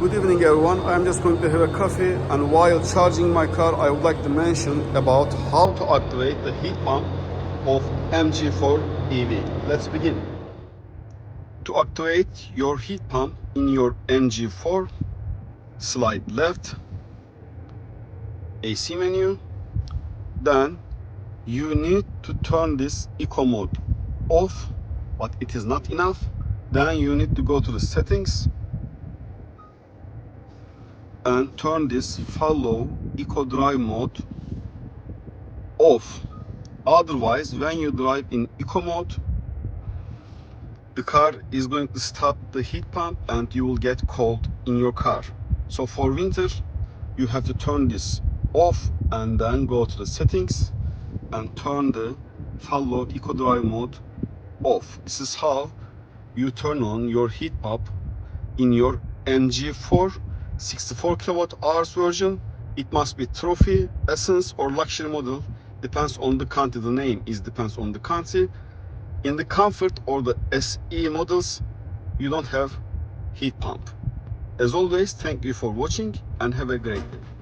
Good evening everyone, I'm just going to have a coffee, and while charging my car I would like to mention about how to activate the heat pump of MG4 EV. Let's begin. To activate your heat pump in your MG4, slide left, AC menu, then you need to turn this eco mode off, but it is not enough. Then you need to go to the settings and turn this follow eco drive mode off. Otherwise, when you drive in eco mode, the car is going to stop the heat pump and you will get cold in your car. So for winter, you have to turn this off and then go to the settings and turn the follow eco drive mode off. This is how you turn on your heat pump in your MG4 64 kilowatt hours version. It must be trophy, essence, or luxury model. Depends on the country. The name is depends on the country. In the comfort or the SE models, you don't have heat pump. As always, thank you for watching and have a great day.